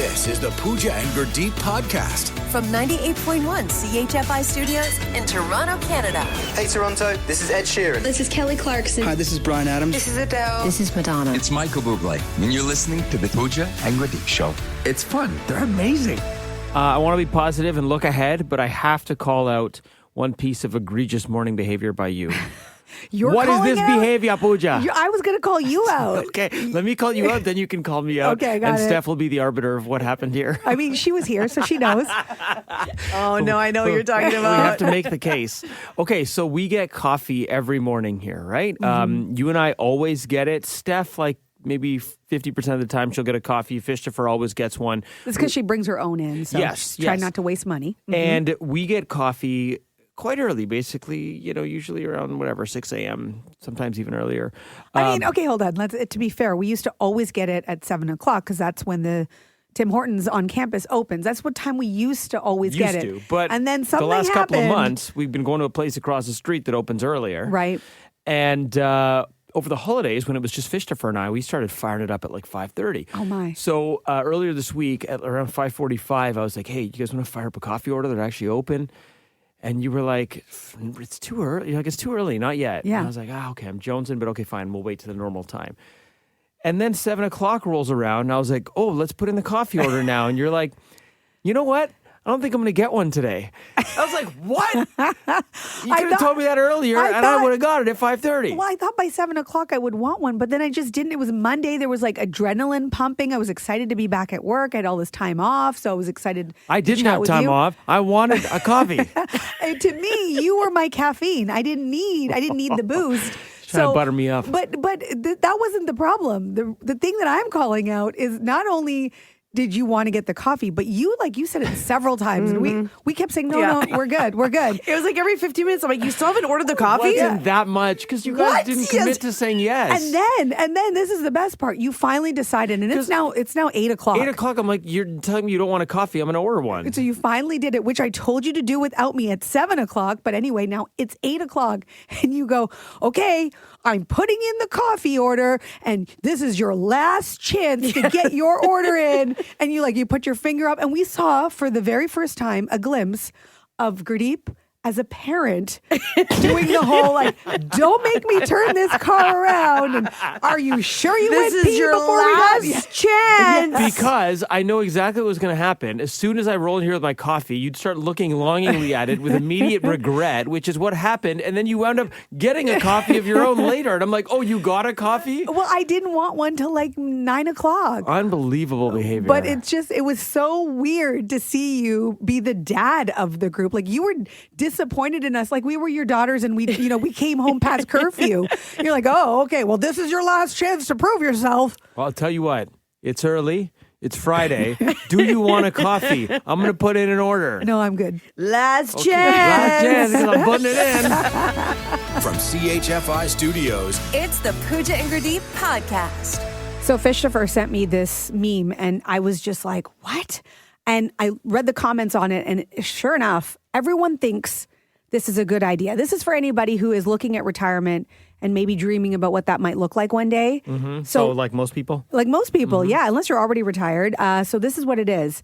This is the Pooja and Gurdeep podcast. From 98.1 CHFI Studios in Toronto, Canada. Hey Toronto, this is Ed Sheeran. This is Kelly Clarkson. Hi, this is Bryan Adams. This is Adele. This is Madonna. It's Michael Bublé, and you're listening to the Pooja and Gurdeep Show. It's fun. They're amazing. I want to be positive and look ahead, but I have to call out one piece of egregious morning behavior by you. What is this behavior, Pooja? I was going to call you out. Okay, let me call you out, then you can call me out. Okay, got and it. Steph will be the arbiter of what happened here. I mean, she was here, so she knows. Oh, no, I know what you're talking about. We have to make the case. Okay, so we get coffee every morning here, right? Mm-hmm. You and I always get it. Steph, like, maybe 50% of the time she'll get a coffee. Fishtopher always gets one. It's because she brings her own in, so yes. try not to waste money. Mm-hmm. And we get coffee quite early, basically, usually around 6 a.m., sometimes even earlier. I mean, okay, hold on. To be fair, we used to always get it at 7 o'clock because that's when the Tim Hortons on campus opens. That's what time we used to always get it. But and then something the last happened. couple of months, we've been going to a place across the street that opens earlier. Right. And over the holidays, when it was just Fishtopher and I, we started firing it up at like 5:30. Oh, my. So earlier this week at around 5:45, I was like, hey, you guys want to fire up a coffee order? They're actually open. And you were like, it's too early. You're like, it's too early, not yet. Yeah. And I was like, okay, I'm jonesing, but okay, fine. We'll wait to the normal time. And then 7 o'clock rolls around, and I was like, oh, let's put in the coffee order now. And you're like, you know what? I don't think I'm going to get one today. I was like, what? You could have told me that earlier, I would have got it at 5:30. Well, I thought by 7 o'clock I would want one, but then I just didn't. It was Monday. There was like adrenaline pumping. I was excited to be back at work. I had all this time off, so I was excited. I didn't have time off. I wanted a coffee. And to me, you were my caffeine. I didn't need the boost. Trying to butter me up. But that wasn't the problem. The thing that I'm calling out is not only did you want to get the coffee, but you said it several times, and we kept saying, no, we're good. It was like every 15 minutes, I'm like, you still haven't ordered the coffee? It wasn't that much, because you guys didn't commit to saying yes. And then this is the best part. You finally decided, and it's now 8 o'clock. 8 o'clock, I'm like, you're telling me you don't want a coffee, I'm going to order one. So you finally did it, which I told you to do without me at 7 o'clock. But anyway, now it's 8 o'clock, and you go, okay, I'm putting in the coffee order, and this is your last chance to get your order in. And you put your finger up, and we saw for the very first time a glimpse of Gurdeep as a parent doing the whole don't make me turn this car around, and are you sure you this went is pee your before last we got chance? Because I know exactly what was going to happen. As soon as I rolled in here with my coffee, you'd start looking longingly at it with immediate regret, which is what happened. And then you wound up getting a coffee of your own later. And I'm like, oh, you got a coffee? Well, I didn't want one till 9 o'clock. Unbelievable behavior. But it was so weird to see you be the dad of the group. Like, you were disappointed in us. Like, we were your daughters, and we came home past curfew. You're like, oh, okay, well, this is your last chance to prove yourself. Well, I'll tell you what. It's early. It's Friday. Do you want a coffee? I'm going to put in an order. No, I'm good. Last chance. Last chance, because I'm putting it in. From CHFI Studios, It's the Pooja and Gurdeep podcast. So Fishtopher sent me this meme, and I was just like, what? And I read the comments on it, and sure enough, everyone thinks this is a good idea. This is for anybody who is looking at retirement and maybe dreaming about what that might look like one day. Mm-hmm. So like most people? Like most people, yeah, unless you're already retired. So this is what it is.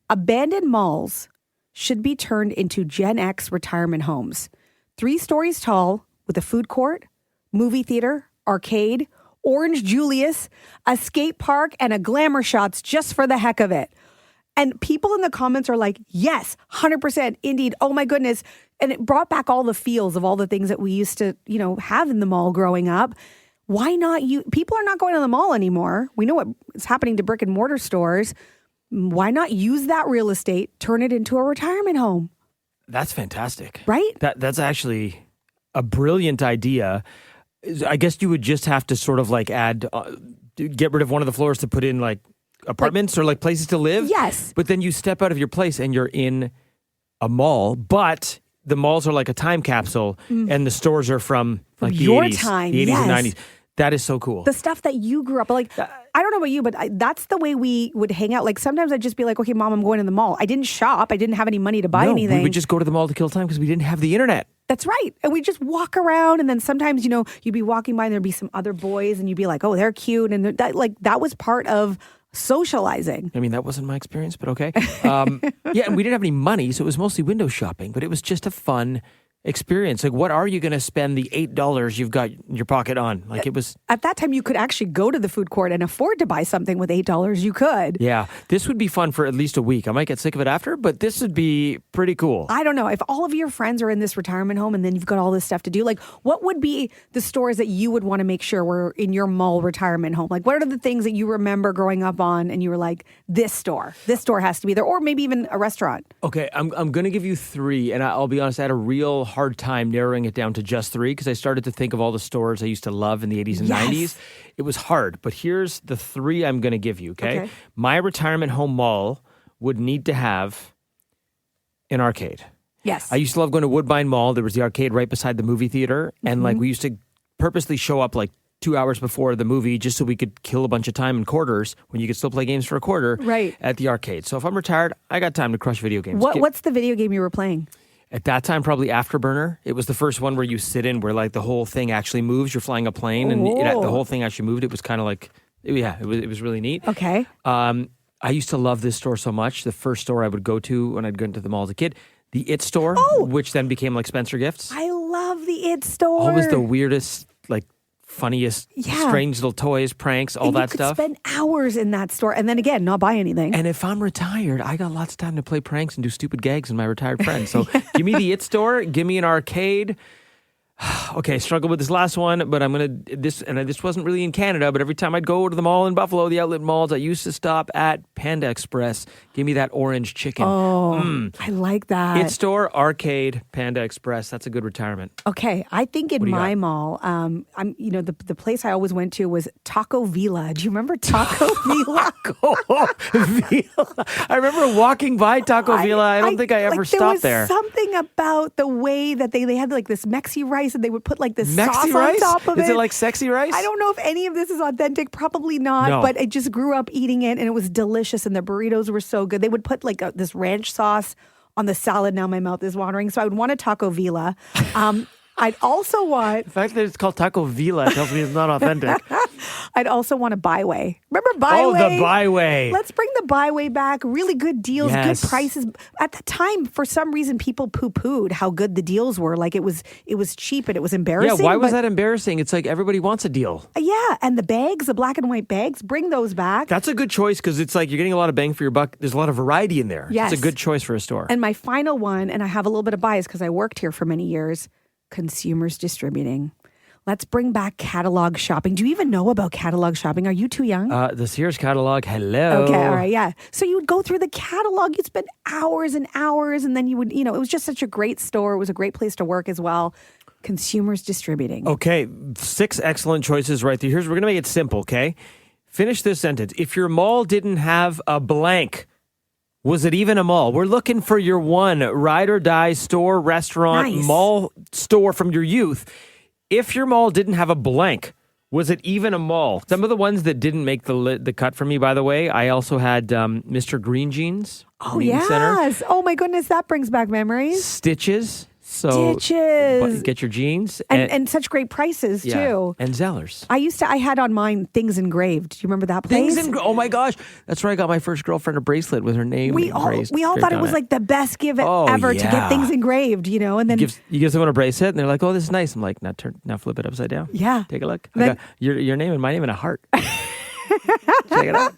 Abandoned malls should be turned into Gen X retirement homes. 3 stories tall with a food court, movie theater, arcade, Orange Julius, a skate park, and a glamour shots just for the heck of it. And people in the comments are like, yes, 100%, indeed. Oh my goodness. And it brought back all the feels of all the things that we used to, have in the mall growing up. Why not people are not going to the mall anymore. We know what's happening to brick and mortar stores. Why not use that real estate, turn it into a retirement home? That's fantastic. Right? That's actually a brilliant idea. I guess you would just have to sort of add, get rid of one of the floors to put in apartments or places to live. Yes. But then you step out of your place and you're in a mall, but the malls are like a time capsule and the stores are from the your 80s, time, the 80s yes. and 90s. That is so cool. The stuff that you grew up I don't know about you, but that's the way we would hang out. Like, sometimes I'd just be like, okay, Mom, I'm going to the mall. I didn't shop. I didn't have any money to buy anything. We would just go to the mall to kill time because we didn't have the internet. That's right. And we just walk around, and then sometimes, you'd be walking by and there'd be some other boys and you'd be like, oh, they're cute. And that was part of socializing. I mean, that wasn't my experience, but okay. Yeah, and we didn't have any money, so it was mostly window shopping, but it was just a fun experience. Like, what are you going to spend the $8 you've got in your pocket on? Like, it was... At that time, you could actually go to the food court and afford to buy something with $8. You could. Yeah, this would be fun for at least a week. I might get sick of it after, but this would be pretty cool. I don't know. If all of your friends are in this retirement home and then you've got all this stuff to do, like, what would be the stores that you would want to make sure were in your mall retirement home? Like, what are the things that you remember growing up on and you were like, this store has to be there, or maybe even a restaurant? Okay, I'm going to give you 3, and I'll be honest, I had a real hard time narrowing it down to just 3 because I started to think of all the stores I used to love in the 80s and 90s. It was hard, but here's the 3 I'm going to give you, okay? My retirement home mall would need to have an arcade. Yes. I used to love going to Woodbine Mall. There was the arcade right beside the movie theater, and like we used to purposely show up like 2 hours before the movie just so we could kill a bunch of time in quarters when you could still play games for a quarter at the arcade. So if I'm retired, I got time to crush video games. What's the video game you were playing? At that time, probably Afterburner. It was the first one where you sit in, where like the whole thing actually moves. You're flying a plane, and the whole thing actually moved. It was kind of like, it was really neat. Okay. I used to love this store so much. The first store I would go to when I'd go into the mall as a kid, the It store, which then became like Spencer Gifts. I love the It store. Always the weirdest, like funniest, strange little toys, pranks, all that stuff. You could spend hours in that store and then again, not buy anything. And if I'm retired, I got lots of time to play pranks and do stupid gags with my retired friends. So give me the It store, give me an arcade. Okay, struggle with this last one, but this wasn't really in Canada, but every time I'd go to the mall in Buffalo, the outlet malls, I used to stop at Panda Express. Give me that orange chicken. Oh, I like that. It store, arcade, Panda Express. That's a good retirement. Okay, I think in my mall, the place I always went to was Taco Villa. Do you remember Taco Villa? Taco Villa. I remember walking by Taco Villa. I don't think I ever stopped there. There was something about the way that they had like this Mexi rice and they would put like this Mexi sauce rice? on top of it. Is it like sexy rice? I don't know if any of this is authentic. Probably not. But I just grew up eating it and it was delicious and the burritos were so good. They would put like this ranch sauce on the salad. Now my mouth is watering. So I would want a Taco Villa. I'd also want... The fact that it's called Taco Villa tells me it's not authentic. I'd also want a Byway. Remember Byway? Oh, the Byway. Let's bring the Byway back. Really good deals, Yes. good prices. At the time, for some reason, people poo-pooed how good the deals were. Like it was cheap and it was embarrassing. Yeah, why was that embarrassing? It's like everybody wants a deal. Yeah, and the bags, the black and white bags, bring those back. That's a good choice because it's like you're getting a lot of bang for your buck. There's a lot of variety in there. Yes. It's a good choice for a store. And my final one, and I have a little bit of bias because I worked here for many years, Consumers Distributing. Let's bring back catalog shopping. Do you even know about catalog shopping? Are you too young? The Sears catalog, hello. Okay, all right, yeah. So you would go through the catalog, you'd spend hours and hours, and then you would, it was just such a great store. It was a great place to work as well. Consumers Distributing. Okay, 6 excellent choices right there. We're going to make it simple, okay? Finish this sentence. If your mall didn't have a blank, was it even a mall? We're looking for your one ride or die store, restaurant, mall store from your youth. If your mall didn't have a blank, was it even a mall? Some of the ones that didn't make the cut for me, by the way, I also had Mr. Green Jeans. Oh, yes. Center. Oh, my goodness. That brings back memories. Stitches. Stitches. Get your jeans. And such great prices, too. And Zellers. I had on mine Things Engraved. Do you remember that place? Oh, my gosh. That's where I got my first girlfriend a bracelet with her name We all thought it was like the best gift ever to get things engraved, and then... You give someone a bracelet, and they're like, oh, this is nice. I'm like, now flip it upside down. Yeah. Take a look. I got your name and my name and a heart. Check it out.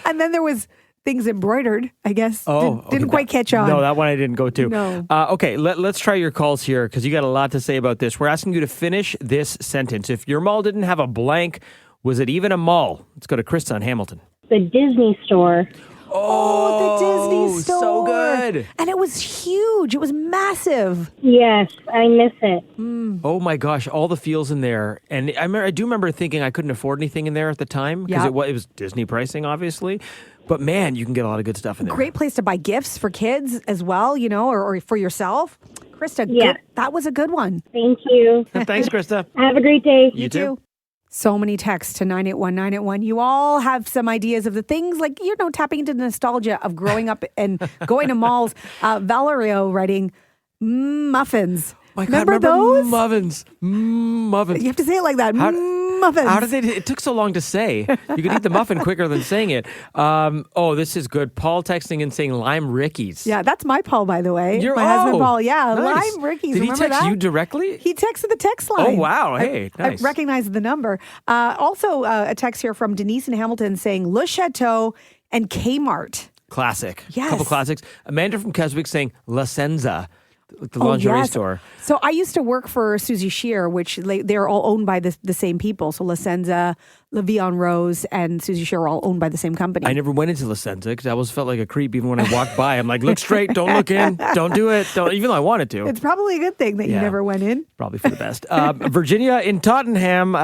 And then there was Things Embroidered, I guess. Oh, didn't quite catch on. No, that one I didn't go to. No. Okay, let's try your calls here because you got a lot to say about this. We're asking you to finish this sentence. If your mall didn't have a blank, was it even a mall? Let's go to Krista in Hamilton. The Disney store. Oh, the Disney store. So good. And it was huge. It was massive. Yes, I miss it. Oh my gosh, all the feels in there. And I do remember thinking I couldn't afford anything in there at the time because it was Disney pricing, obviously. But man, you can get a lot of good stuff in there. Great place to buy gifts for kids as well, or for yourself. Krista, that was a good one. Thank you. Thanks, Krista. Have a great day. You too. So many texts to 981-981. You all have some ideas of the things like, tapping into the nostalgia of growing up and going to malls. Valerio writing, muffins. My God, remember those? Muffins. Muffins. You have to say it like that. muffins. How did it took so long to say? You could eat the muffin quicker than saying it. This is good. Paul texting and saying Lime Rickies. Yeah, that's my Paul, by the way. My husband Paul. Yeah, nice. Lime Rickies. Did he Remember text that? you directly? He texted the text line. Oh, wow. Hey, nice. I recognize the number. Also, a text here from Denise in Hamilton saying Le Chateau and Kmart. Classic. Yes. Couple classics. Amanda from Keswick saying La Senza, the lingerie store. So I used to work for Susie Shear, which they're all owned by the same people. So La Senza, La Vie en Rose, and Susie Shear are all owned by the same company. I never went into La Senza because I always felt like a creep even when I walked by. I'm like, look straight, don't look in, don't do it. Don't, even though I wanted to. It's probably a good thing that you never went in. Probably for the best. Virginia in Tottenham,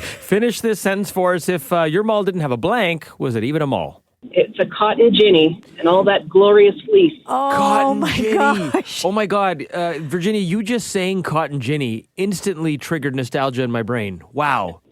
finish this sentence for us. If your mall didn't have a blank, was it even a mall? It's a cotton ginny and all that glorious fleece. Oh, Cotton my ginny. gosh. Oh, my God. Virginia, you just saying cotton ginny instantly triggered nostalgia in my brain. Wow.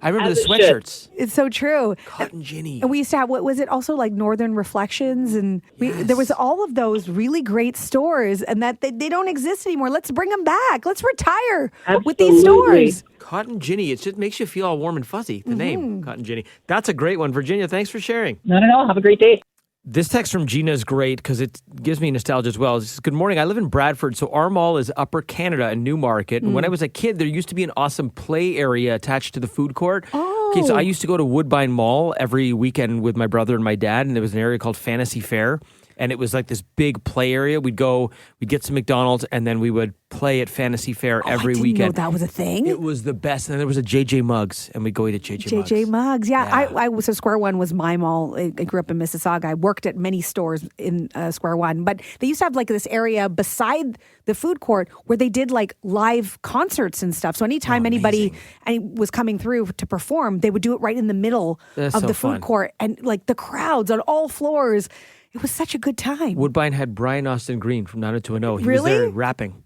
I remember the sweatshirts. It's so true. Cotton ginny. And we used to have, what was it, also like Northern Reflections? And there was all of those really great stores, and that they don't exist anymore. Let's bring them back. Let's retire with these stores. Cotton ginny. It just makes you feel all warm and fuzzy, the name, Cotton ginny. That's a great one. Virginia, thanks for sharing. Not at all. Have a great day. This text from Gina is great because it gives me nostalgia as well. It says, good morning. I live in Bradford, so our mall is Upper Canada and Newmarket. And when I was a kid, there used to be an awesome play area attached to the food court. Oh. Okay, so I used to go to Woodbine Mall every weekend with my brother and my dad, and there was an area called Fantasy Fair. And it was like this big play area. We'd get some McDonald's, and then we would play at Fantasy Fair every I didn't weekend. know that was a thing. It was the best. And then there was a JJ Mugs, and we'd go eat at JJ Mugs. JJ Mugs, yeah. I was so Square One was my mall. I grew up in Mississauga. I worked at many stores in Square One, but they used to have like this area beside the food court where they did like live concerts and stuff. So anytime anybody was coming through to perform, they would do it right in the middle of the food court, and like the crowds on all floors. It was such a good time. Woodbine had Brian Austin Green from 90210. He was Really? there rapping.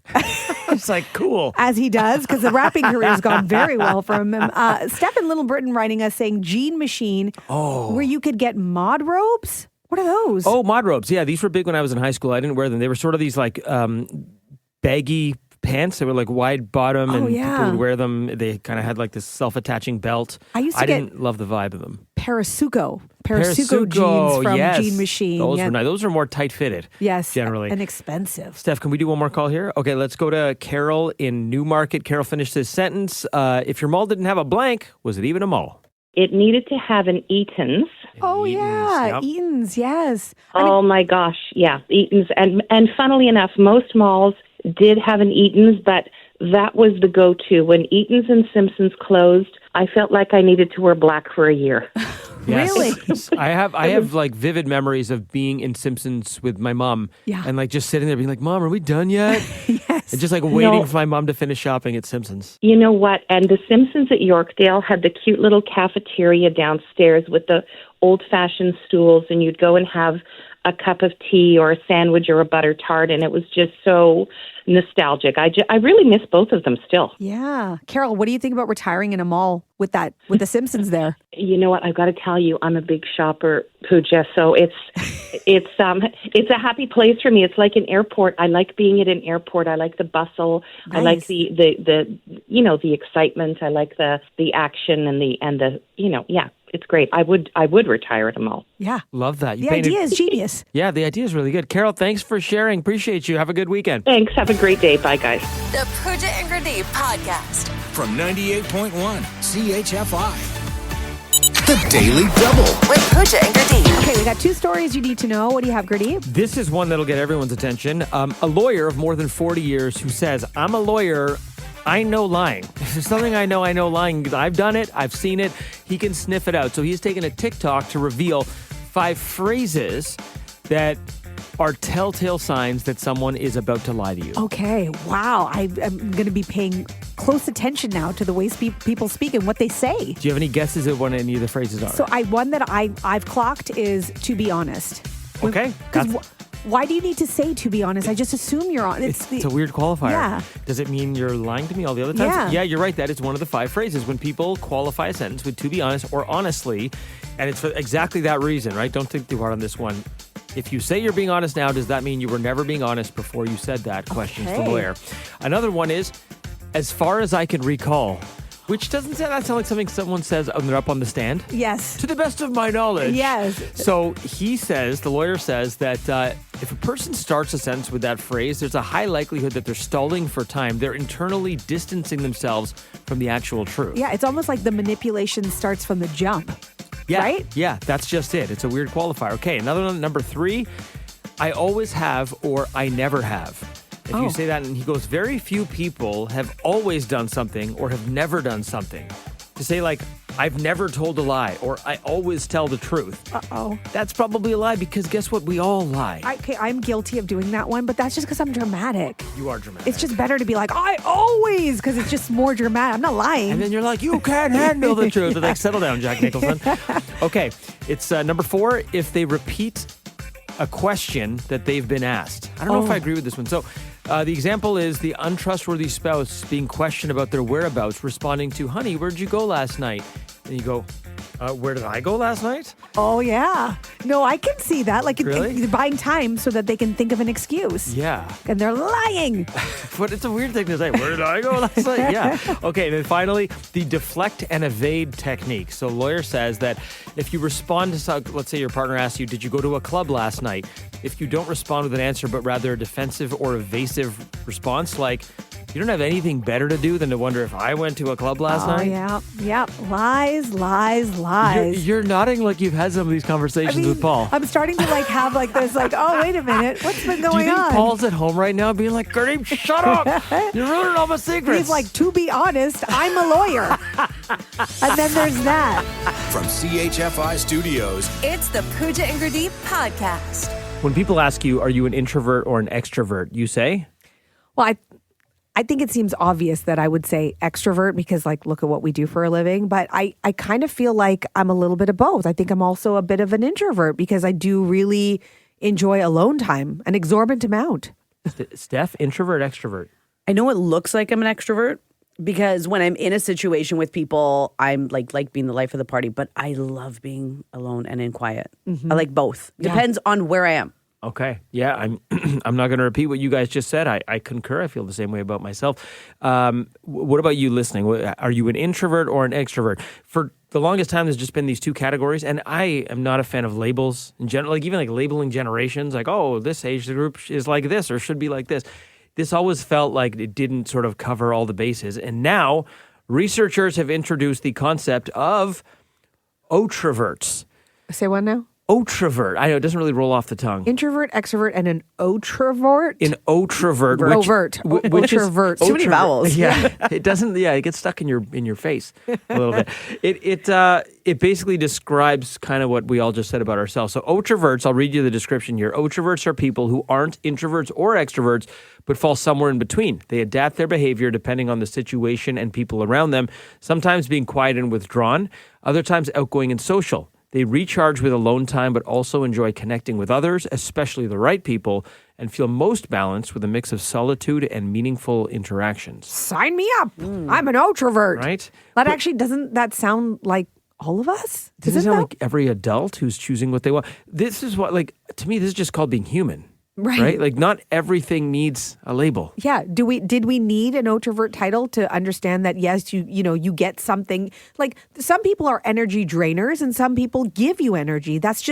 It's like, cool. As he does, because the rapping career has gone very well from him. Steph in Little Britain writing us saying Jean Machine, where you could get mod robes. What are those? Oh, mod robes. Yeah, these were big when I was in high school. I didn't wear them. They were sort of these like baggy pants. They were like wide bottom, and people would wear them. They kind of had like this self-attaching belt. I didn't love the vibe of them. Parasuco jeans from yes. Jean Machine. Those were nice. Those were more tight-fitted. Yes, generally. and expensive. Steph, can we do one more call here? Okay, let's go to Carol in Newmarket. Carol finished this sentence. If your mall didn't have a blank, was it even a mall? It needed to have an Eaton's. Yeah, Eaton's, yes. My gosh, yeah, Eaton's. And funnily enough, most malls did have an Eaton's, but that was the go-to. When Eaton's and Simpson's closed, I felt like I needed to wear black for a year. Yes. Really? I have like vivid memories of being in Simpsons with my mom. Yeah. And like just sitting there being like, Mom, are we done yet? Yes. And just like waiting for my mom to finish shopping at Simpsons. You know what? And the Simpsons at Yorkdale had the cute little cafeteria downstairs with the old-fashioned stools, and you'd go and have a cup of tea or a sandwich or a butter tart, and it was just so nostalgic. I really miss both of them still. Yeah. Carol, what do you think about retiring in a mall with the Simpsons there? You know what? I've got to tell you, I'm a big shopper, Pooja. So it's a happy place for me. It's like an airport. I like being at an airport. I like the bustle. Nice. I like the excitement. I like the action and the yeah. It's great. I would retire at a mall. Yeah. Love that. The idea is genius. Yeah, the idea is really good. Carol, thanks for sharing. Appreciate you. Have a good weekend. Thanks. Have a great day. Bye, guys. The Pooja and Gurdeep podcast. From 98.1 CHFI. The Daily Double. With Pooja and Gurdeep. Okay, we got two stories you need to know. What do you have, Gurdeep? This is one that'll get everyone's attention. A lawyer of more than 40 years who says, I'm a lawyer, I know lying. If there's something I know lying because I've done it, I've seen it. He can sniff it out. So he's taken a TikTok to reveal 5 phrases that are telltale signs that someone is about to lie to you. Okay, wow. I'm going to be paying close attention now to the ways people speak and what they say. Do you have any guesses at what any of the phrases are? So one that I've clocked is to be honest. Okay. Why do you need to say to be honest? I just assume you're on. It's a weird qualifier. Yeah. Does it mean you're lying to me all the other times? Yeah. You're right. That is one of the 5 phrases when people qualify a sentence with to be honest or honestly. And it's for exactly that reason, right? Don't think too hard on this one. If you say you're being honest now, does that mean you were never being honest before you said that? Questions the lawyer. Another one is, as far as I can recall. Which doesn't sound like something someone says when they're up on the stand. Yes. To the best of my knowledge. Yes. So the lawyer says that if a person starts a sentence with that phrase, there's a high likelihood that they're stalling for time. They're internally distancing themselves from the actual truth. Yeah, it's almost like the manipulation starts from the jump. Yeah. Right? Yeah, that's just it. It's a weird qualifier. Okay, another one, number 3, I always have or I never have. If you say that, and he goes, very few people have always done something or have never done something. To say like, I've never told a lie or I always tell the truth. Uh-oh. That's probably a lie because guess what? We all lie. I'm guilty of doing that one, but that's just because I'm dramatic. You are dramatic. It's just better to be like, I always, because it's just more dramatic. I'm not lying. And then you're like, you can't handle the truth. They're like, settle down, Jack Nicholson. Okay, it's number 4, if they repeat a question that they've been asked. I don't know if I agree with this one. So the example is the untrustworthy spouse being questioned about their whereabouts, responding to, honey, where'd you go last night? And you go, where did I go last night? Oh, yeah. No, I can see that. Like, Really? buying time so that they can think of an excuse. Yeah. And they're lying. But it's a weird thing to say. Where did I go last night? Yeah. Okay, and then finally, the deflect and evade technique. So lawyer says that if you respond to some, let's say your partner asks you, did you go to a club last night? If you don't respond with an answer, but rather a defensive or evasive response, like, you don't have anything better to do than to wonder if I went to a club last night? Yeah. Yep. Lies, lies, lies. You're nodding like you've had some of these conversations with Paul. I'm starting to have this oh, wait a minute. What's been going on? Do you think Paul's at home right now being like, Gurdeep, shut up. You're ruining all my secrets. He's like, to be honest, I'm a lawyer. And then there's that. From CHFI Studios, It's the Pooja and Gurdeep podcast. When people ask you, are you an introvert or an extrovert, you say? Well, I think it seems obvious that I would say extrovert because, like, look at what we do for a living. But I kind of feel like I'm a little bit of both. I think I'm also a bit of an introvert because I do really enjoy alone time, an exorbitant amount. Steph, introvert, extrovert? I know it looks like I'm an extrovert because when I'm in a situation with people, I'm like being the life of the party, but I love being alone and in quiet. I like both. Depends on where I am. Okay. Yeah, I'm not going to repeat what you guys just said. I concur. I feel the same way about myself. What about you listening? Are you an introvert or an extrovert? For the longest time, there's just been these two categories, and I am not a fan of labels in general. Like even like labeling generations, like, oh, this age group is like this or should be like this. This always felt like it didn't sort of cover all the bases. And now researchers have introduced the concept of Otraverts. Say what now? Otravert. I know it doesn't really roll off the tongue. Introvert, extrovert, and an Otravert? An Otravert. Otravert. Too many vowels. Yeah. It doesn't, it gets stuck in your face a little bit. It basically describes kind of what we all just said about ourselves. So Otraverts, I'll read you the description here. Otraverts are people who aren't introverts or extroverts, but fall somewhere in between. They adapt their behavior depending on the situation and people around them, sometimes being quiet and withdrawn, other times outgoing and social. They recharge with alone time, but also enjoy connecting with others, especially the right people, and feel most balanced with a mix of solitude and meaningful interactions. Sign me up. I'm an Otravert. Right? Doesn't that sound like all of us? Does it sound like every adult who's choosing what they want? This is what, to me, this is just called being human. Right? Like, not everything needs a label. Yeah. Did we need an Otravert title to understand that, yes, you get something? Like, some people are energy drainers and some people give you energy. That's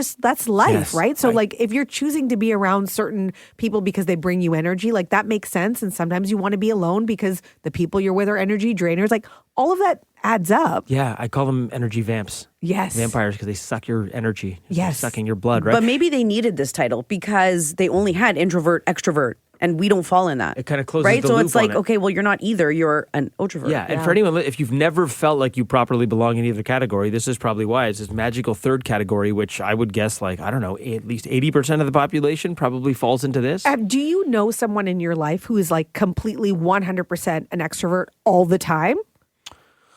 life, Yes, right? So, right. if you're choosing to be around certain people because they bring you energy, that makes sense. And sometimes you want to be alone because the people you're with are energy drainers. Like, all of that adds up. Yeah, I call them energy vamps. Yes. Vampires, because they suck your energy. Yes. They're sucking your blood, right? But maybe they needed this title because they only had introvert, extrovert, and we don't fall in that. It kind of closes right? the So loop it's like, on it. okay, well, you're not either. You're an Otravert. Yeah, and for anyone, if you've never felt like you properly belong in either category, this is probably why. It's this magical third category, which I would guess, at least 80% of the population probably falls into this. Do you know someone in your life who is completely 100% an extrovert all the time?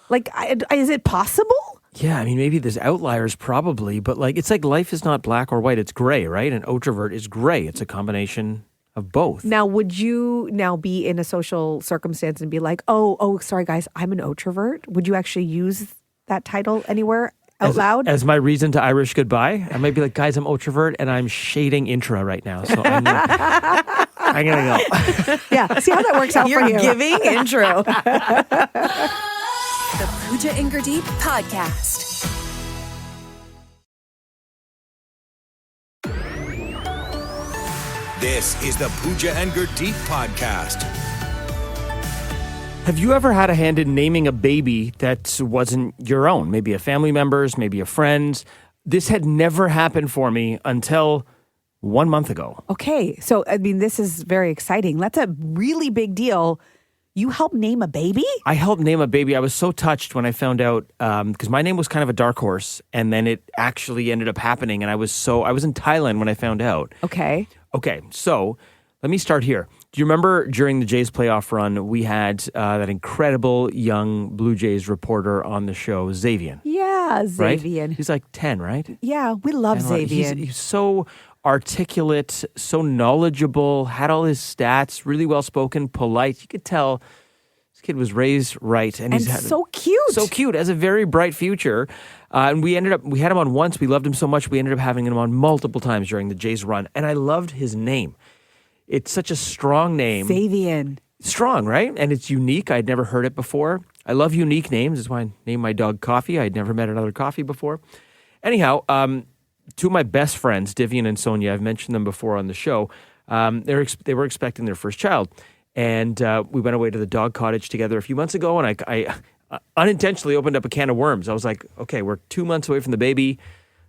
Is it possible? Yeah, I mean, maybe there's outliers probably, but it's like life is not black or white, it's gray, right? And Otravert is gray. It's a combination of both. Now, would you now be in a social circumstance and be like, oh, sorry, guys, I'm an Otravert? Would you actually use that title anywhere out loud? As my reason to Irish goodbye, I might be like, guys, I'm Otravert and I'm shading intra right now, so I'm gonna go. Yeah, see how that works out for you. You're giving intro. The Pooja and Gurdeep Podcast. This is the Pooja and Gurdeep Podcast. Have you ever had a hand in naming a baby that wasn't your own? Maybe a family member's, maybe a friend's. This had never happened for me until 1 month ago. Okay, so I mean, this is very exciting. That's a really big deal. You helped name a baby? I helped name a baby. I was so touched when I found out, because my name was kind of a dark horse, and then it actually ended up happening, and I was in Thailand when I found out. Okay. Okay, so let me start here. Do you remember during the Jays playoff run, we had that incredible young Blue Jays reporter on the show, Xavier? Yeah, Right? Xavier. He's like 10, right? Yeah, we love 10, right? Xavier. He's so articulate, so knowledgeable, had all his stats, really well-spoken, polite. You could tell this kid was raised right. And he's so cute. So cute, has a very bright future. And we had him on once. We loved him so much, we ended up having him on multiple times during the Jays run. And I loved his name. It's such a strong name. Xavier. Strong, right? And it's unique. I'd never heard it before. I love unique names. That's why I named my dog Coffee. I'd never met another Coffee before. Anyhow, two of my best friends, Divian and Sonia, I've mentioned them before on the show. They were expecting their first child. And we went away to the dog cottage together a few months ago, and I unintentionally opened up a can of worms. I was like, okay, we're 2 months away from the baby.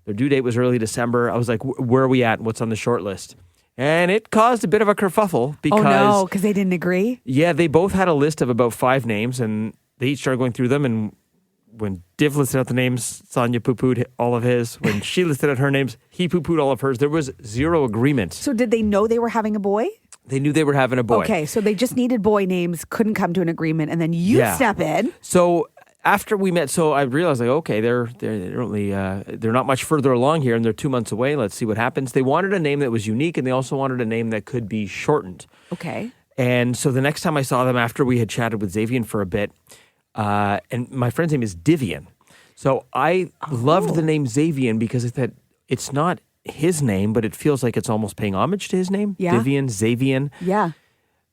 Their due date was early December. I was like, where are we at? What's on the short list? And it caused a bit of a kerfuffle because... Oh, no, because they didn't agree? Yeah, they both had a list of about 5 names, and they each started going through them, and when Div listed out the names, Sonia poo-pooed all of his. When she listed out her names, he poo-pooed all of hers. There was zero agreement. So did they know they were having a boy? They knew they were having a boy. Okay, so they just needed boy names, couldn't come to an agreement, and then you step in. So after we met, so I realized, like, okay, they're not much further along here, and they're 2 months away. Let's see what happens. They wanted a name that was unique, and they also wanted a name that could be shortened. Okay. And so the next time I saw them after we had chatted with Xavier for a bit, and my friend's name is Divian. So I loved the name Xavier because it's not his name, but it feels like it's almost paying homage to his name. Yeah. Divian, Xavier. Yeah.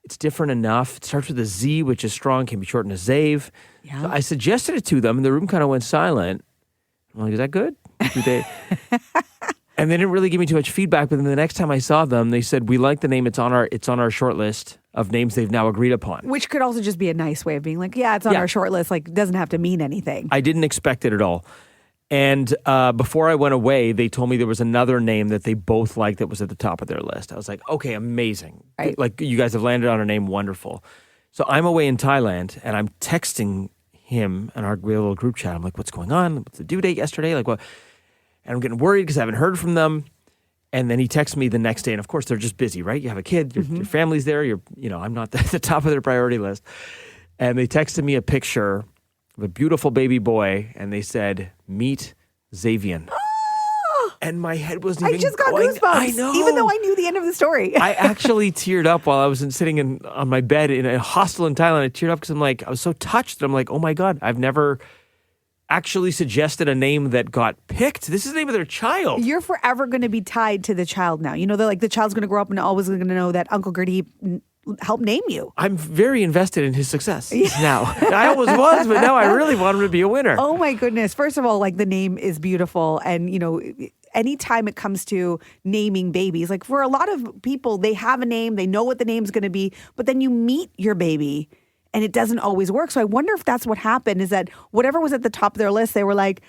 It's different enough. It starts with a Z, which is strong, can be shortened to Zave. Yeah. So I suggested it to them, and the room kind of went silent. I'm like, is that good? And they didn't really give me too much feedback, but then the next time I saw them, they said, we like the name. It's on our short list of names they've now agreed upon. Which could also just be a nice way of being like, yeah, it's on our short list. Like, it doesn't have to mean anything. I didn't expect it at all. And before I went away, they told me there was another name that they both liked that was at the top of their list. I was like, okay, amazing. Right. Like, you guys have landed on a name, wonderful. So I'm away in Thailand, and I'm texting him in our little group chat. I'm like, what's going on? What's the due date yesterday? Like, what? And I'm getting worried because I haven't heard from them. And then he texts me the next day, and of course, they're just busy, right? You have a kid, your family's there. I'm not at the top of their priority list. And they texted me a picture of a beautiful baby boy, and they said, meet Xavier. And my head wasn't even I just got going. goosebumps. I know. Even though I knew the end of the story. I actually teared up while I was sitting on my bed in a hostel in Thailand. I teared up because I was so touched. I'm like, oh my God, I've never actually suggested a name that got picked. This is the name of their child. You're forever going to be tied to the child now. You know, they're like the child's going to grow up and always going to know that Uncle Gurdeep helped name you. I'm very invested in his success now. I always was, but now I really want him to be a winner. Oh my goodness. First of all, like the name is beautiful. And, you know, anytime it comes to naming babies, like for a lot of people, they have a name, they know what the name's going to be, but then you meet your baby and it doesn't always work. So I wonder if that's what happened, is that whatever was at the top of their list, they were like,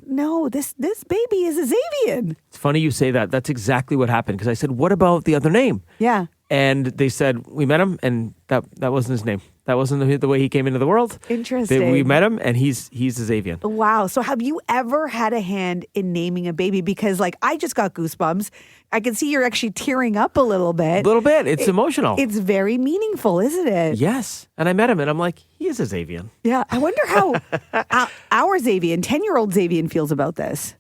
no, this baby is a Xavier. It's funny you say that. That's exactly what happened. Because I said, what about the other name? Yeah. And they said, we met him, and that wasn't his name. That wasn't the way he came into the world. Interesting. We met him, and he's a Xavier. Wow. So have you ever had a hand in naming a baby? Because like I just got goosebumps. I can see you're actually tearing up a little bit. A little bit. It's emotional. It's very meaningful, isn't it? Yes. And I met him, and I'm like, he is a Xavier. Yeah. I wonder how our Xavier, 10-year-old Xavier, feels about this.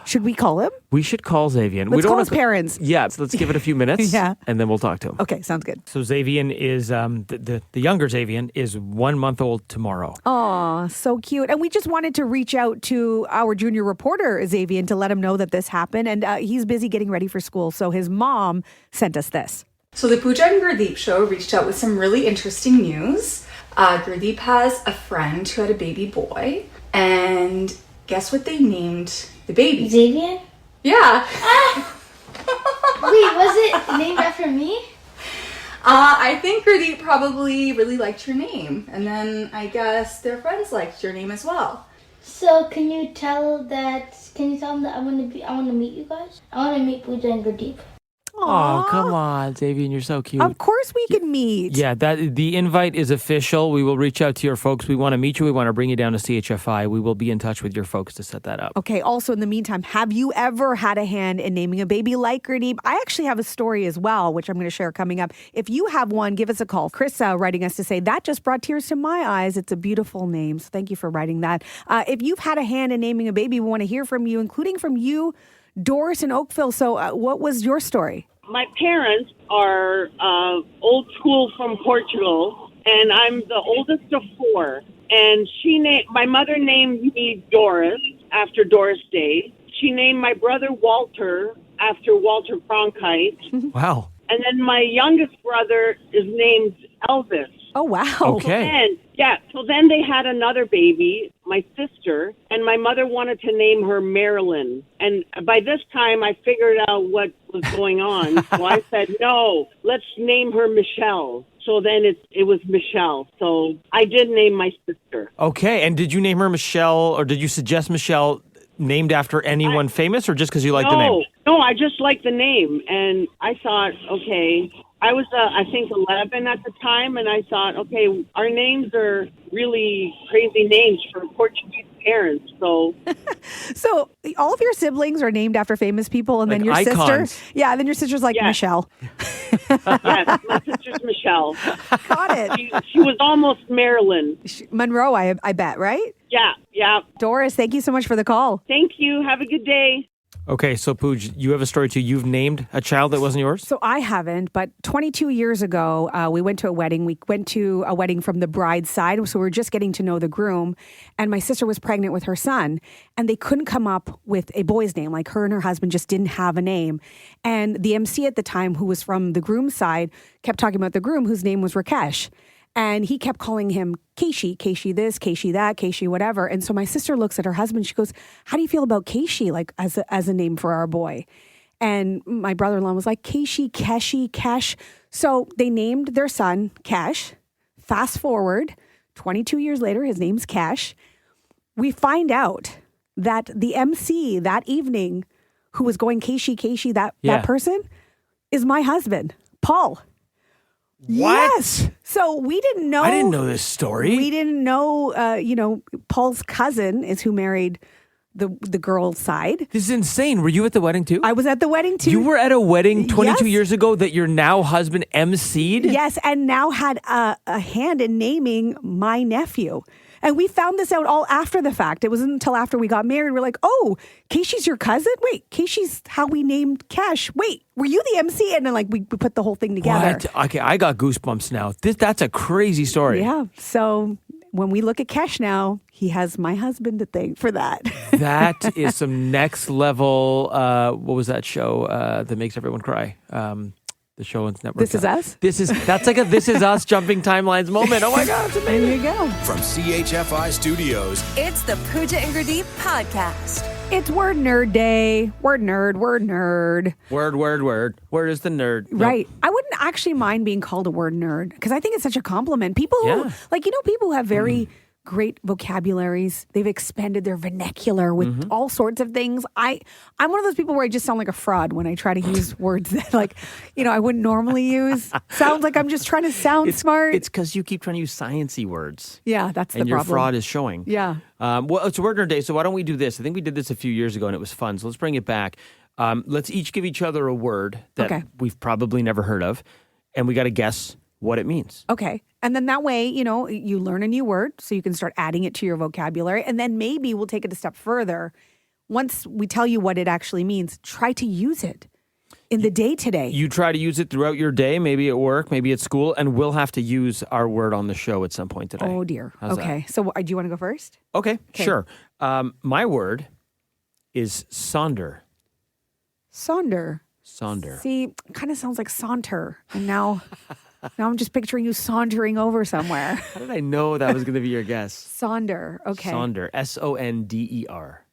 Should we call him? We should call Xavier. Let's call his parents. Yeah, so let's give it a few minutes. Yeah. And then we'll talk to him. Okay, sounds good. So Xavier is, the younger Xavier is 1 month old tomorrow. Aw, so cute. And we just wanted to reach out to our junior reporter, Xavier, to let him know that this happened. And he's busy getting ready for school. So his mom sent us this. So the Pooja and Gurdeep show reached out with some really interesting news. Gurdeep has a friend who had a baby boy, and guess what they named the baby? Xavier? Yeah. Wait, was it named after me? I think Gurdeep probably really liked your name, and then I guess their friends liked your name as well. So can you tell them that I want to meet you guys? I want to meet Pooja and Gurdeep. Oh, come on, Xavier, you're so cute. Of course we can meet. Yeah, the invite is official. We will reach out to your folks. We want to meet you. We want to bring you down to CHFI. We will be in touch with your folks to set that up. Okay, also in the meantime, have you ever had a hand in naming a baby like Gurdeep? I actually have a story as well, which I'm going to share coming up. If you have one, give us a call. Chris writing us to say, that just brought tears to my eyes. It's a beautiful name. So thank you for writing that. If you've had a hand in naming a baby, we want to hear from you, including from you, Doris in Oakville. So what was your story? My parents are old school from Portugal, and I'm the oldest of four. And my mother named me Doris after Doris Day. She named my brother Walter after Walter Cronkite. Wow. And then my youngest brother is named Elvis. Oh, wow. Okay. So then they had another baby, my sister, and my mother wanted to name her Marilyn. And by this time, I figured out what was going on. So I said, no, let's name her Michelle. So then it was Michelle. So I did name my sister. Okay. And did you name her Michelle, or did you suggest Michelle named after anyone famous, or just because you like the name? No, I just like the name. And I thought, okay, I was, I think, 11 at the time, and I thought, okay, our names are really crazy names for Portuguese parents. So, So all of your siblings are named after famous people, and Like then your icons. sister, and then your sister's like Michelle. yes, my sister's Michelle. Got it. She was almost Marilyn. Monroe, I bet, right? Yeah. Doris, thank you so much for the call. Thank you. Have a good day. Okay, so Pooj, you have a story too. You've named a child that wasn't yours? So I haven't, but 22 years ago, we went to a wedding. We went to a wedding from the bride's side, so we were just getting to know the groom. And my sister was pregnant with her son, and they couldn't come up with a boy's name. Like, her and her husband just didn't have a name. And the MC at the time, who was from the groom's side, kept talking about the groom, whose name was Rakesh. And he kept calling him Keishi this, Keishi that, Keishi whatever. And so my sister looks at her husband. She goes, how do you feel about Keishi, like as a name for our boy? And my brother-in-law was like, Keishi, Keshi, Kesh. So they named their son Kesh. Fast forward, 22 years later, his name's Kesh. We find out that the MC that evening, who was going Keishi, that person, is my husband, Paul. What? Yes. So we didn't know. I didn't know this story. We didn't know, Paul's cousin is who married the girl's side. This is insane. Were you at the wedding too? I was at the wedding too. You were at a wedding 22 Yes. years ago that your now husband emceed? Yes, and now had a hand in naming my nephew. And we found this out all after the fact. It wasn't until after we got married. We're like, oh, Keishi's your cousin? Wait, Keishi's how we named Kesh. Wait, were you the MC? And then we put the whole thing together. What? Okay, I got goosebumps now. That's a crazy story. Yeah. So when we look at Kesh now, he has my husband to thank for that. That is some next level. What was that show that makes everyone cry? The show on network. This Is Us? That's like a This Is Us jumping timelines moment. Oh my God, it's amazing. There you go. From CHFI Studios, It's the Pooja and Gurdeep podcast. It's Word Nerd Day. Word nerd. Word is the nerd. Right. I wouldn't actually mind being called a word nerd because I think it's such a compliment. People who, people who have very great vocabularies. They've expanded their vernacular with all sorts of things. I'm one of those people where I just sound like a fraud when I try to use words that I wouldn't normally use. Sounds like I'm just trying to sound smart. It's because you keep trying to use sciencey words. Yeah, that's the problem. And your fraud is showing. Yeah. Well, it's Word Nerd Day, so why don't we do this? I think we did this a few years ago and it was fun, so let's bring it back. Let's each give each other a word that we've probably never heard of, and we got to guess what it means. Okay. And then that way, you learn a new word so you can start adding it to your vocabulary. And then maybe we'll take it a step further. Once we tell you what it actually means, try to use it in the day today. You try to use it throughout your day, maybe at work, maybe at school, and we'll have to use our word on the show at some point today. Oh, dear. How's okay. So do you want to go first? Okay, sure. My word is sonder. Sonder. Sonder. See, kind of sounds like saunter. And now Now I'm just picturing you sauntering over somewhere. How did I know that was going to be your guess? Sonder. Okay. Sonder. S-O-N-D-E-R.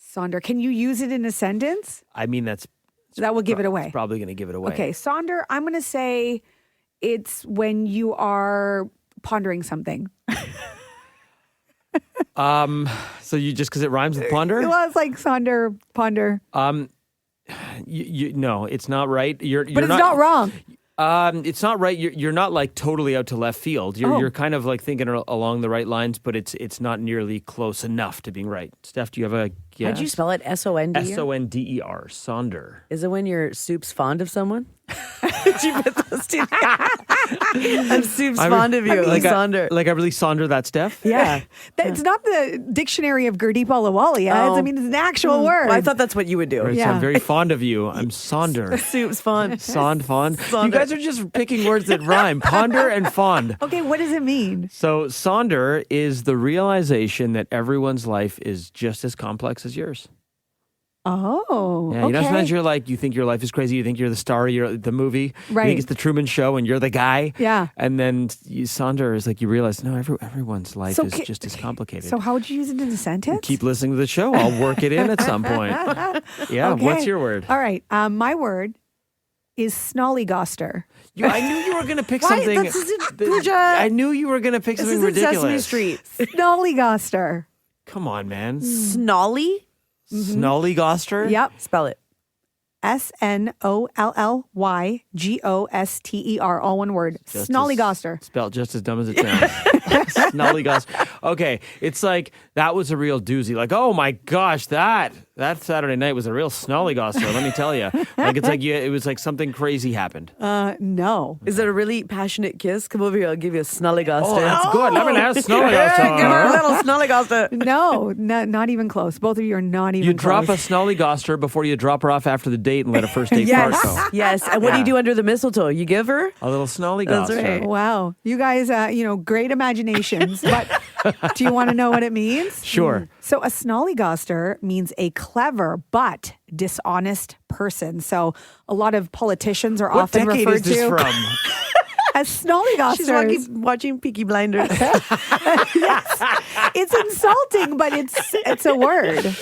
Sonder. Can you use it in a sentence? I mean, that will give it away. It's probably going to give it away. Okay. Sonder, I'm going to say it's when you are pondering something. So you just because it rhymes with ponder? Well, it's like Sonder, ponder. No, it's not right. But it's not wrong. It's not right. You're not like totally out to left field. You're kind of like thinking along the right lines, but it's not nearly close enough to being right. Steph, do you have a guess? How'd you spell it? S-O-N-D-E-R? S-O-N-D-E-R. Sonder. Is it when your soup's fond of someone? Did you put those two together? I'm soup's fond of you. Sonder. I really sonder that, Steph? Yeah. It's not the dictionary of Gurdeep Alawalia. I mean, it's an actual word. Well, I thought that's what you would do. Right, Yeah. So I'm very fond of you. I'm sonder. Soup's fond. Fond. Sonder. You guys are just picking words that rhyme. Ponder and fond. Okay, what does it mean? So sonder is the realization that everyone's life is just as complex as yours. Oh, yeah. You know, sometimes you're like, you think your life is crazy. You think you're the star. You're the movie. Right. You think it's the Truman Show, and you're the guy. Yeah. And then sonder is like you realize, no, everyone's life is just as complicated. So how would you use it in a sentence? Keep listening to the show. I'll work it in at some point. Yeah. Okay. What's your word? All right. My word is snollygoster. I knew you were going to pick something. Pooja. I knew you were going to pick something ridiculous. Sesame Street. Snollygoster. Come on, man. Snolly? Snollygoster? Yep. Spell it. Snollygoster. All one word. Snollygoster. Spelled just as dumb as it sounds. Snollygoster. Okay, it's like that was a real doozy. Like, oh my gosh, that Saturday night was a real snollygoster. Let me tell you. Like it's like it was like something crazy happened. No. Is it a really passionate kiss? Come over here. I'll give you a snollygoster. Oh, that's good. Let me have snollygoster. Give her a little snollygoster. No, not even close. Both of you are not even You close. drop a snollygoster before you drop her off after the date and let a first date part go. Yes. And what do you do under the mistletoe? You give her A little snollygoster. That's right. Wow. You guys, great imaginations. But do you want to know what it means? Sure. So a snollygoster means a clever but dishonest person. So a lot of politicians are What often decade referred is this to from? as snollygosters. She's watching Peaky Blinders. Yes. It's insulting, but it's a word.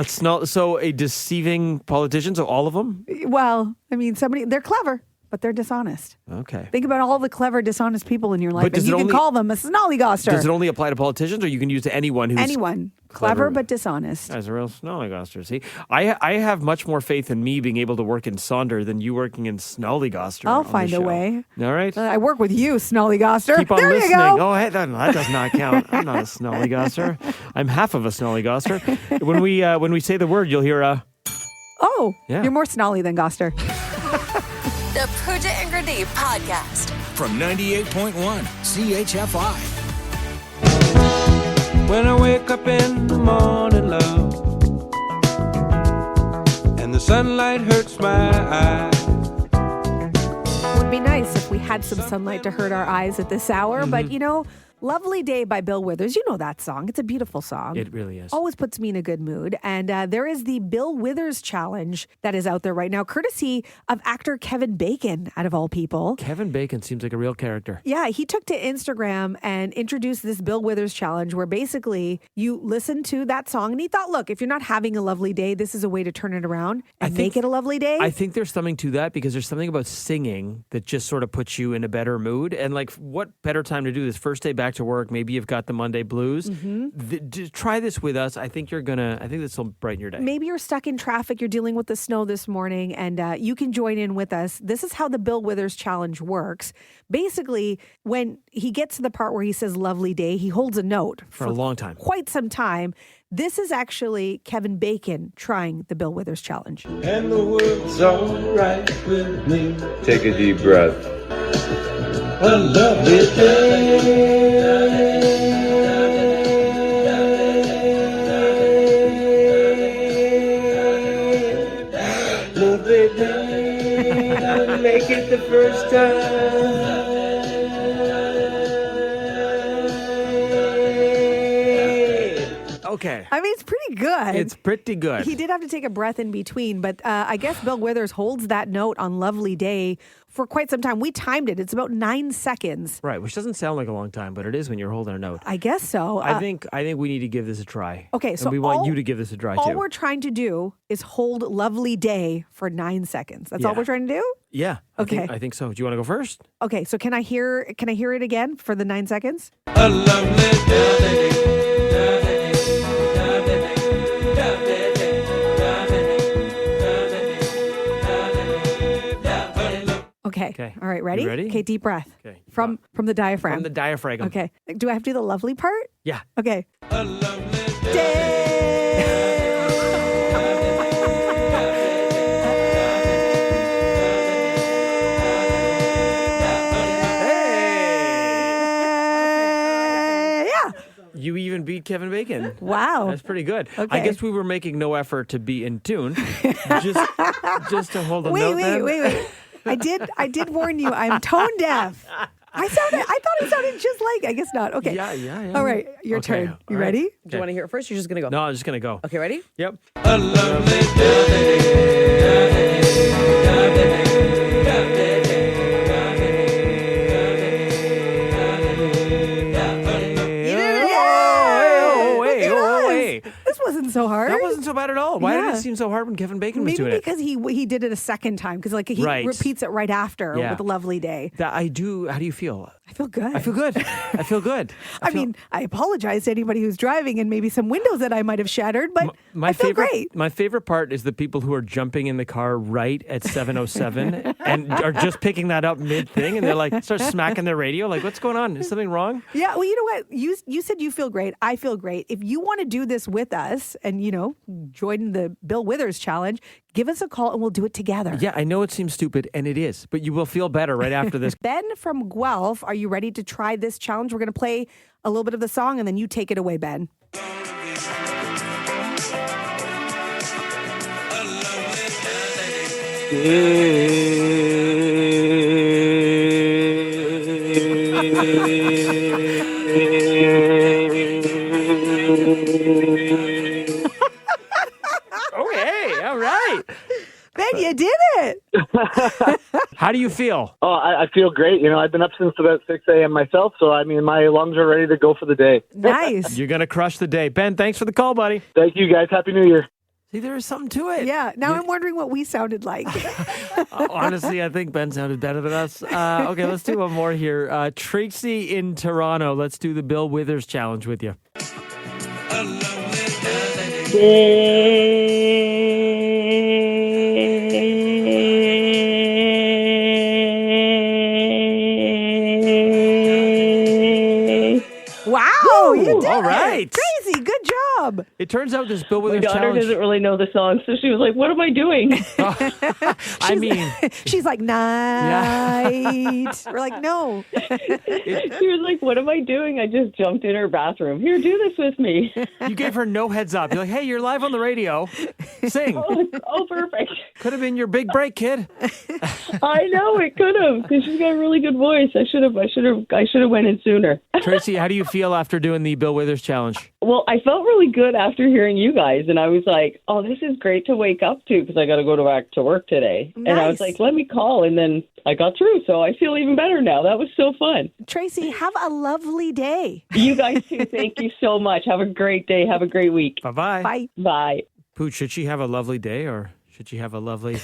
So a deceiving politician, so all of them? Well, I mean, they're clever, but they're dishonest. Okay. Think about all the clever, dishonest people in your life, But and you can call them a snollygoster. Does it only apply to politicians, or you can use to anyone who's Anyone. Clever but dishonest. As a real snollygoster. See, I have much more faith in me being able to work in Sonder than you working in snollygoster. I'll on the find a show. way. All right. I work with you, snollygoster. Keep on there listening. you go. Oh, hey, that does not count. I'm not a snollygoster. I'm half of a snollygoster. When we say the word, you'll hear a. Oh, Yeah. you're more snolly than Goster. The Pooja and Gurdeep podcast. From 98.1 CHFI. When I wake up in the morning, love, and the sunlight hurts my eyes. It would be nice if we had some sunlight to hurt our eyes at this hour, but Lovely Day by Bill Withers. You know that song. It's a beautiful song. It really is. Always puts me in a good mood. And there is the Bill Withers challenge that is out there right now, courtesy of actor Kevin Bacon, out of all people. Kevin Bacon seems like a real character. Yeah, he took to Instagram and introduced this Bill Withers challenge where basically you listen to that song and he thought, look, if you're not having a lovely day, this is a way to turn it around and make it a lovely day. I think there's something to that because there's something about singing that just sort of puts you in a better mood. And like, what better time to do this? First day back to work. Maybe you've got the Monday blues. Try this with us. I think this will brighten your day. Maybe you're stuck in traffic. You're dealing with the snow this morning and you can join in with us. This is how the Bill Withers challenge works. Basically, when he gets to the part where he says lovely day, he holds a note for a long time. Quite some time. This is actually Kevin Bacon trying the Bill Withers challenge. And the world's all right with me. Take a deep breath. A lovely day. Lovely day. I'll make it the first time. Okay. I mean, it's pretty good. It's pretty good. He did have to take a breath in between, but I guess Bill Withers holds that note on Lovely Day for quite some time. We timed it. It's about 9 seconds. Right, which doesn't sound like a long time, but it is when you're holding a note. I guess so. I think we need to give this a try. Okay, so and we want you to give this a try all too. we're trying to do is hold Lovely Day for 9 seconds. That's all we're trying to do? Yeah. Okay. I think so. Do you want to go first? Okay, so can I hear it again for the 9 seconds? A lovely day. Okay. All right, ready? You ready? Okay, deep breath. Okay. From the diaphragm. From the diaphragm. Okay. Do I have to do the lovely part? Yeah. Okay. A lovely You even beat Kevin Bacon. Wow. That's pretty good. Okay. I guess we were making no effort to be in tune. just to hold a note then. Wait. I did warn you. I'm tone deaf. I thought it sounded just like. I guess not. Okay. Yeah. All right, your Okay, turn. all You right. ready? Do you want to hear it first? Or you're just gonna go. No, I'm just gonna go. Okay, ready? Yep. A lovely day. This wasn't so hard. That wasn't so bad at all. Why did Yeah. it seem so hard when Kevin Bacon was Maybe doing it? because he did it a second time because like he Right. repeats it right after Yeah. with a lovely day. That I do. How do you feel? I feel good. I feel good. I feel good. I mean, I apologize to anybody who's driving and maybe some windows that I might have shattered, but I feel great. My favorite part is the people who are jumping in the car right at 7:07 and are just picking that up mid thing, and they're like start smacking their radio. Like, what's going on? Is something wrong? Yeah, well, you know what? You said you feel great. I feel great. If you want to do this with us and, join the Bill Withers challenge, give us a call and we'll do it together. Yeah, I know it seems stupid, and it is, but you will feel better right after this. Ben from Guelph, are you ready to try this challenge? We're going to play a little bit of the song and then you take it away, Ben. Okay, all right. Ben, you did it. How do you feel? Oh, I feel great. I've been up since about 6 a.m. myself, so my lungs are ready to go for the day. Nice. You're going to crush the day. Ben, thanks for the call, buddy. Thank you, guys. Happy New Year. See, there is something to it. Yeah, now I'm wondering what we sounded like. Honestly, I think Ben sounded better than us. Okay, let's do one more here. Tracy in Toronto. Let's do the Bill Withers challenge with you. Wow, you did all it. right. Crazy, good job. It turns out this Bill My Withers daughter challenge. doesn't really know the song, so she was like, "What am I doing?" I mean, She's like, night. We're like, no. She was like, "What am I doing?" I just jumped in her bathroom. Here, do this with me. you gave her no heads up. You're like, hey, you're live on the radio. Sing. Oh, perfect. Could have been your big break, kid. I know it could have because she's got a really good voice. I should have went in sooner. Tracy, how do you feel after doing the Bill Withers challenge? Well, I felt really good after hearing you guys, and I was like, "Oh, this is great to wake up to because I got to go back to work today." Nice. And I was like, "Let me call," and then I got through, so I feel even better now. That was so fun. Tracy, have a lovely day. You guys too. Thank you so much. Have a great day. Have a great week. Bye-bye. Bye. Bye. Pooch, should she have a lovely day or should she have a lovely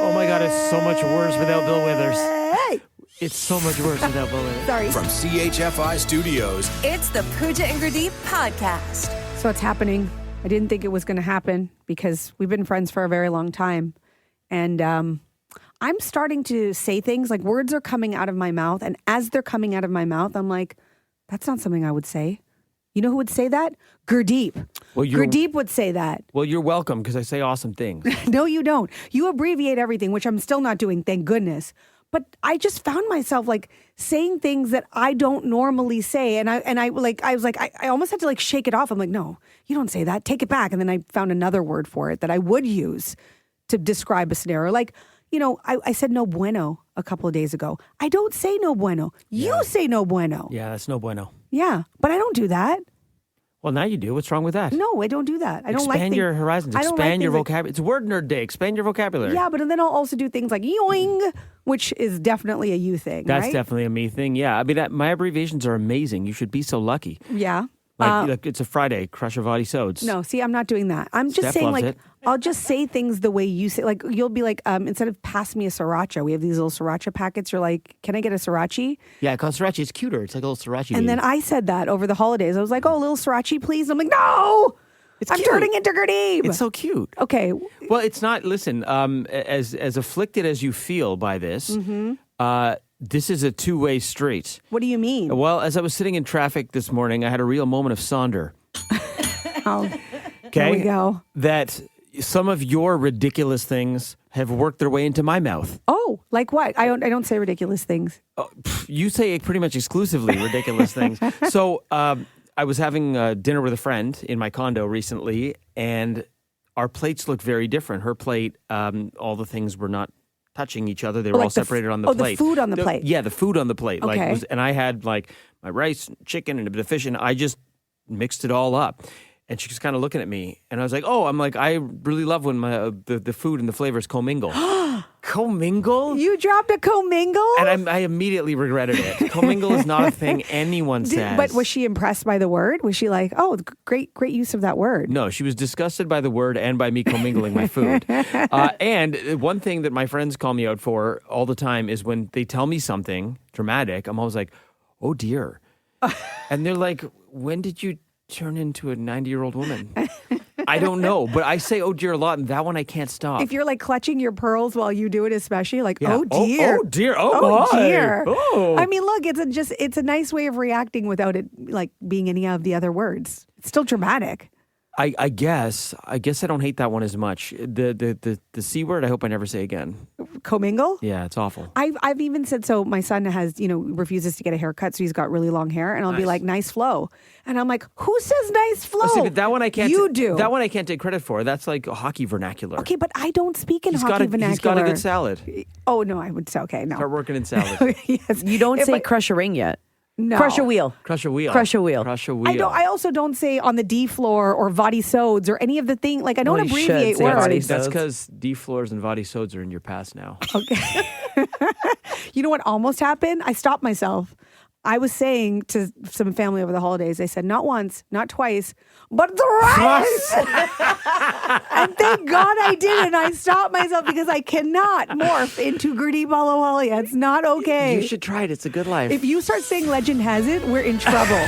Oh my God, it's so much worse without Bill Withers. Hey. It's so much worse without Bill Withers. Sorry. From CHFI Studios. It's the Pooja and Gurdeep podcast. So it's happening. I didn't think it was going to happen because we've been friends for a very long time. And I'm starting to say things like words are coming out of my mouth. And as they're coming out of my mouth, I'm like, that's not something I would say. You know who would say that? Gurdeep. Well, Gurdeep would say that. Well, you're welcome because I say awesome things. No, you don't. You abbreviate everything, which I'm still not doing, thank goodness. But I just found myself like saying things that I don't normally say. And I almost had to like shake it off. I'm like, no, you don't say that. Take it back. And then I found another word for it that I would use to describe a scenario. Like, I said no bueno a couple of days ago. I don't say no bueno. You say no bueno. Yeah, that's no bueno. Yeah, but I don't do that. Well, now you do. What's wrong with that? No, I don't do that. I don't expand your horizons. Expand your vocabulary. It's Word Nerd Day. Expand your vocabulary. Yeah, but then I'll also do things like yoing, which is definitely a you thing. That's right? definitely a me thing. Yeah, I mean, my abbreviations are amazing. You should be so lucky. Yeah. Like it's a Friday, crush of sods. No, see, I'm not doing that. I'm just Steph saying, loves like, it. I'll just say things the way you say. Like, you'll be like, instead of pass me a sriracha, we have these little sriracha packets. You're like, can I get a sriracha? Yeah, because sriracha is cuter. It's like a little sriracha. And then I said that over the holidays. I was like, oh, a little sriracha, please. I'm like, no, I'm cute. turning into Gurdeep. It's so cute. Okay. Well, it's not. Listen, as afflicted as you feel by this, this is a two-way street. What do you mean? Well, as I was sitting in traffic this morning, I had a real moment of sonder. Oh, okay. There we go. That some of your ridiculous things have worked their way into my mouth. Oh, like what? I don't say ridiculous things. You say pretty much exclusively ridiculous things. So I was having dinner with a friend in my condo recently, and our plates looked very different. Her plate, all the things were not touching each other. They were all separated on the plate. The food on the plate. Yeah, the food on the plate. Okay. And I had like my rice, chicken, and a bit of fish, and I just mixed it all up. And she was kind of looking at me, and I was like, I really love when the food and the flavors co-mingle. Co-mingle? You dropped a co-mingle? And I immediately regretted it. Co-mingle is not a thing anyone says. But was she impressed by the word? Was she like, oh, great use of that word? No, she was disgusted by the word and by me commingling my food. And one thing that my friends call me out for all the time is when they tell me something dramatic, I'm always like, oh dear. And they're like, when did you turn into a 90-year-old woman? I don't know, but I say oh dear a lot, and that one I can't stop. If you're like clutching your pearls while you do it, especially like oh dear, oh dear, oh my. dear. Oh. I mean, look, it's a nice way of reacting without it like being any of the other words. It's still dramatic. I guess I don't hate that one as much. The C word, I hope I never say again. Co-mingle? Yeah, it's awful. I've even said, so my son has, refuses to get a haircut, so he's got really long hair, and I'll be like, nice flow. And I'm like, who says nice flow? See, but that one I can't. You do. That one I can't take credit for. That's like hockey vernacular. Okay, but I don't speak in hockey vernacular. He's got a good salad. Oh, no, I would say, okay, no. Start working in salad. Yes. You don't say crush a ring yet. No. Crush a wheel. Crush a wheel. Crush a wheel. Crush a wheel. I also don't say on the D floor or vadi sods or any of the thing. Like I don't abbreviate words. That's because D floors and vadi sods are in your past now. Okay. You know what almost happened? I stopped myself. I was saying to some family over the holidays, I said, not once, not twice, but thrice. And thank God I did. And I stopped myself because I cannot morph into Gurdeep Alawalia. It's not okay. You should try it. It's a good life. If you start saying legend has it, we're in trouble.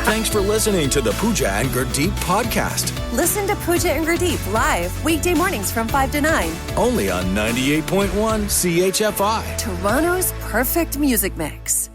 Thanks for listening to the Pooja and Gurdeep podcast. Listen to Pooja and Gurdeep live weekday mornings from 5 to 9. Only on 98.1 CHFI. Toronto's perfect music mix.